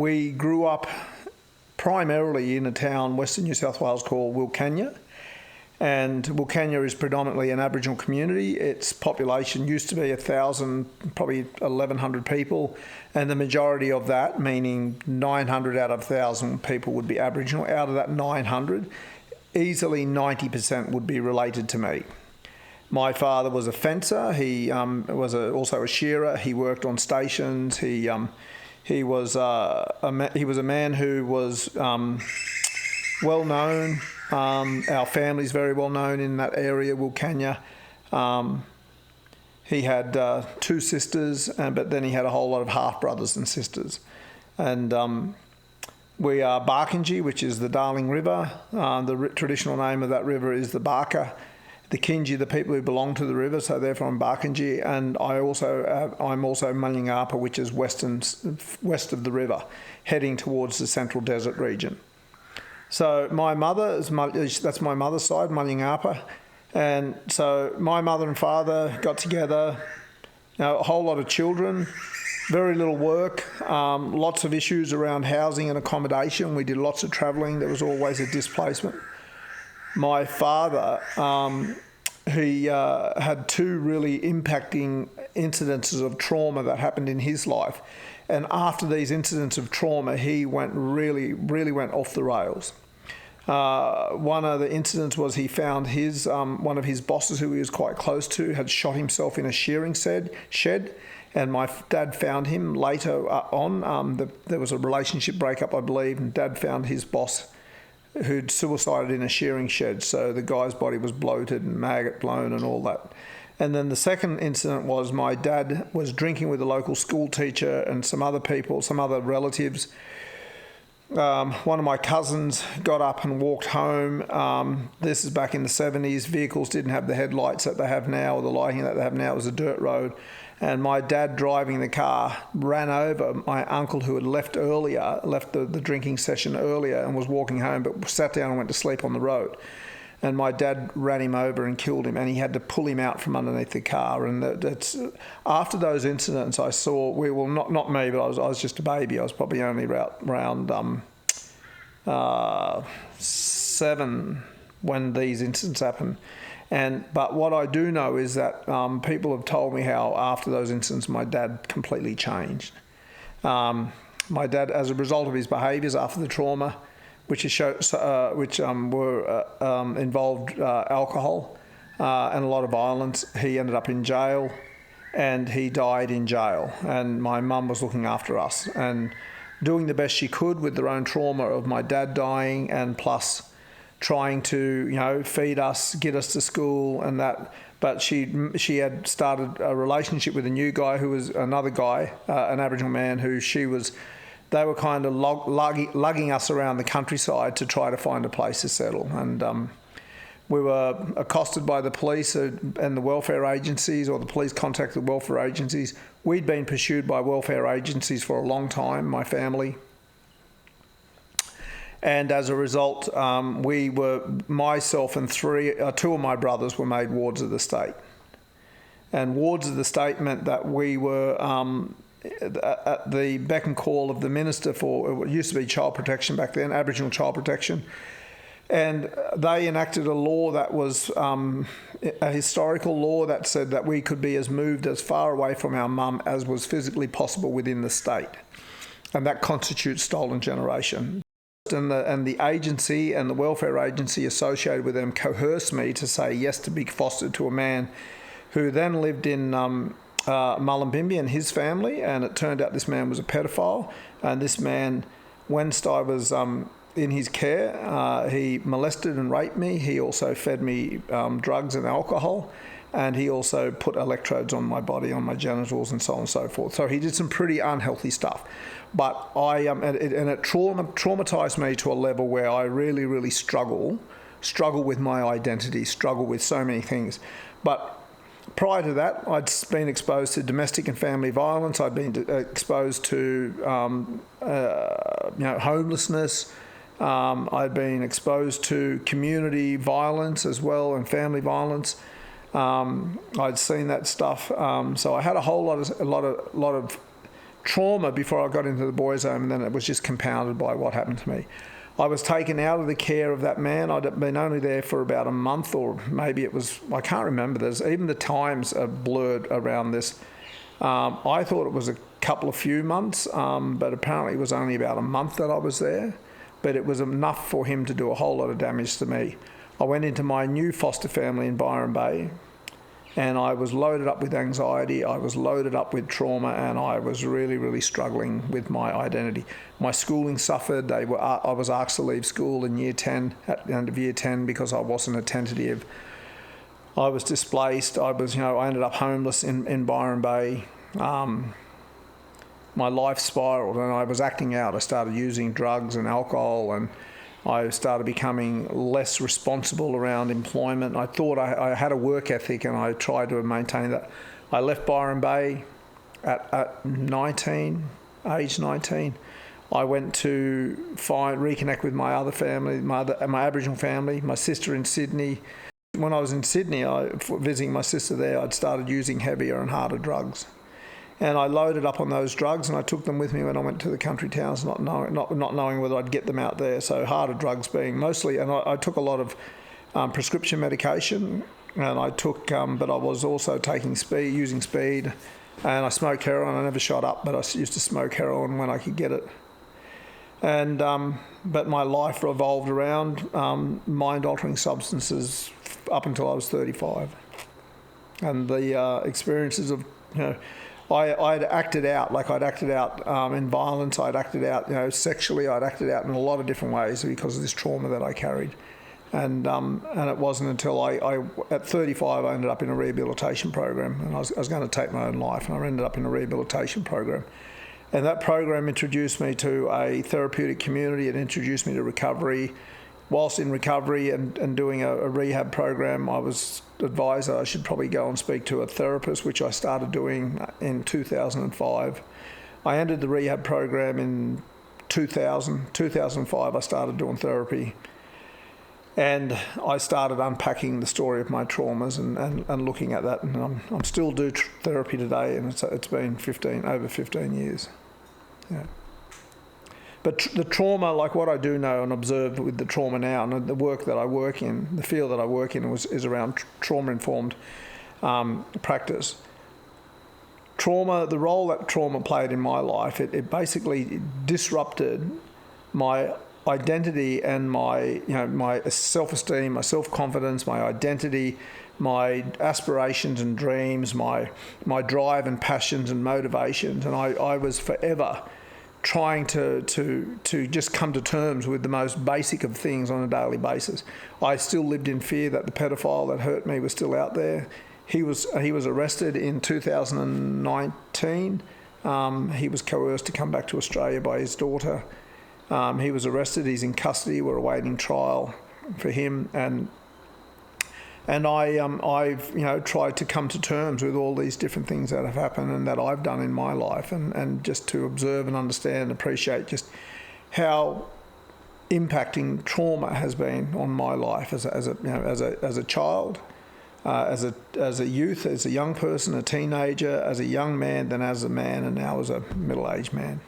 we grew up primarily in a town, Western New South Wales, called Wilcannia. And Wilcannia is predominantly an Aboriginal community. Its population used to be 1,000, probably 1,100 people, and the majority of that, meaning 900 out of 1,000 people, would be Aboriginal. Out of that 900, easily 90% would be related to me. My father was a fencer. He was also a shearer. He worked on stations. He was a man who was well known. Our family's very well known in that area, Wilcannia. He had 2 sisters, but then he had a whole lot of half-brothers and sisters. And we are Barkindji, which is the Darling River. The traditional name of that river is the Barker. The Kinji, the people who belong to the river, so they're from Barkindji. And I'm also Munyangapa, which is west of the river, heading towards the Central Desert region. So my mother, that's my mother's side, Munyangapa. And so my mother and father got together, a whole lot of children, very little work, lots of issues around housing and accommodation. We did lots of travelling. There was always a displacement. My father, he had 2 really impacting incidences of trauma that happened in his life. And after these incidents of trauma, he really went off the rails. One of the incidents was he found his one of his bosses, who he was quite close to, had shot himself in a shearing shed, and my dad found him later on. There was a relationship breakup, I believe, and Dad found his boss who'd suicided in a shearing shed. So the guy's body was bloated and maggot blown and all that. And then the second incident was my dad was drinking with a local school teacher and some other people, some other relatives. One of my cousins got up and walked home. This is back in the 70s. Vehicles didn't have the headlights that they have now, or the lighting that they have now. It was a dirt road. And my dad, driving the car, ran over my uncle, who had left the drinking session earlier and was walking home, but sat down and went to sleep on the road. And my dad ran him over and killed him, and he had to pull him out from underneath the car. And that's after those incidents, I saw, not me, but I was just a baby. I was probably only around 7 when these incidents happened. But what I do know is that people have told me how after those incidents, my dad completely changed. My dad, as a result of his behaviours after the trauma, which involved alcohol and a lot of violence, he ended up in jail, and he died in jail. And my mum was looking after us and doing the best she could with their own trauma of my dad dying, and plus trying to, feed us, get us to school and that. But she had started a relationship with a new guy who was another guy, an Aboriginal man, they were kind of lugging us around the countryside to try to find a place to settle. And we were accosted by the police and the welfare agencies, or the police contacted the welfare agencies. We'd been pursued by welfare agencies for a long time, my family. And as a result, myself and 2 of my brothers were made wards of the state. And wards of the state meant that we were at the beck and call of the Minister for, it used to be Child Protection back then, Aboriginal Child Protection. And they enacted a law that was a historical law that said that we could be moved as far away from our mum as was physically possible within the state. And that constitutes stolen generation. And the agency and the welfare agency associated with them coerced me to say yes to be fostered to a man who then lived in Mullumbimby and his family. And it turned out this man was a pedophile. And this man, whilst I was in his care, he molested and raped me. He also fed me drugs and alcohol. And he also put electrodes on my body, on my genitals, and so on and so forth. So he did some pretty unhealthy stuff. But it traumatized me to a level where I really, really struggle with my identity, struggle with so many things. But prior to that, I'd been exposed to domestic and family violence. I'd been exposed to homelessness. I'd been exposed to community violence as well, and family violence. I'd seen that stuff. So I had a lot of trauma before I got into the boys' home, and then it was just compounded by what happened to me. I was taken out of the care of that man. I'd been only there for about a month, or maybe it was, I can't remember. There's even the times are blurred around this. I thought it was a few months, but apparently it was only about a month that I was there. But it was enough for him to do a whole lot of damage to me. I went into my new foster family in Byron Bay, and I was loaded up with anxiety, I was loaded up with trauma, and I was really, really struggling with my identity. My schooling suffered. I was asked to leave school in year 10, at the end of year 10, because I wasn't attentive. I was displaced. I ended up homeless in Byron Bay. My life spiraled, and I was acting out. I started using drugs and alcohol, and I started becoming less responsible around employment. I thought I had a work ethic, and I tried to maintain that. I left Byron Bay at age 19. I went to reconnect with my other family, my Aboriginal family, my sister in Sydney. When I was in Sydney, visiting my sister there, I'd started using heavier and harder drugs. And I loaded up on those drugs, and I took them with me when I went to the country towns, not knowing whether I'd get them out there. So harder drugs being mostly, and I took a lot of prescription medication, and I took, but I was also using speed, and I smoked heroin. I never shot up, but I used to smoke heroin when I could get it. And but my life revolved around mind-altering substances up until I was 35, and the experiences of I'd acted out, in violence. I'd acted out, sexually. I'd acted out in a lot of different ways because of this trauma that I carried. And it wasn't until at 35, I ended up in a rehabilitation program, and I was going to take my own life, and I ended up in a rehabilitation program. And that program introduced me to a therapeutic community. It introduced me to recovery. Whilst in recovery and doing a rehab program, I was advised that I should probably go and speak to a therapist, which I started doing in 2005. I ended the rehab program in 2005, I started doing therapy. And I started unpacking the story of my traumas and looking at that. And I'm still do therapy today, and it's been over 15 years. Yeah. But the trauma, like what I do know and observe with the trauma now, and the work that I work in, the field that I work in is around trauma-informed practice. Trauma, the role that trauma played in my life, it basically disrupted my identity and my self-esteem, my self-confidence, my identity, my aspirations and dreams, my drive and passions and motivations, and I was forever trying to just come to terms with the most basic of things on a daily basis. I still lived in fear that the pedophile that hurt me was still out there. He was arrested in 2019. He was coerced to come back to Australia by his daughter. He was arrested. He's in custody. We're awaiting trial for him, and I've tried to come to terms with all these different things that have happened and that I've done in my life, and just to observe and understand and appreciate just how impacting trauma has been on my life as a child, as a youth, as a young person, a teenager, as a young man, then as a man, and now as a middle-aged man.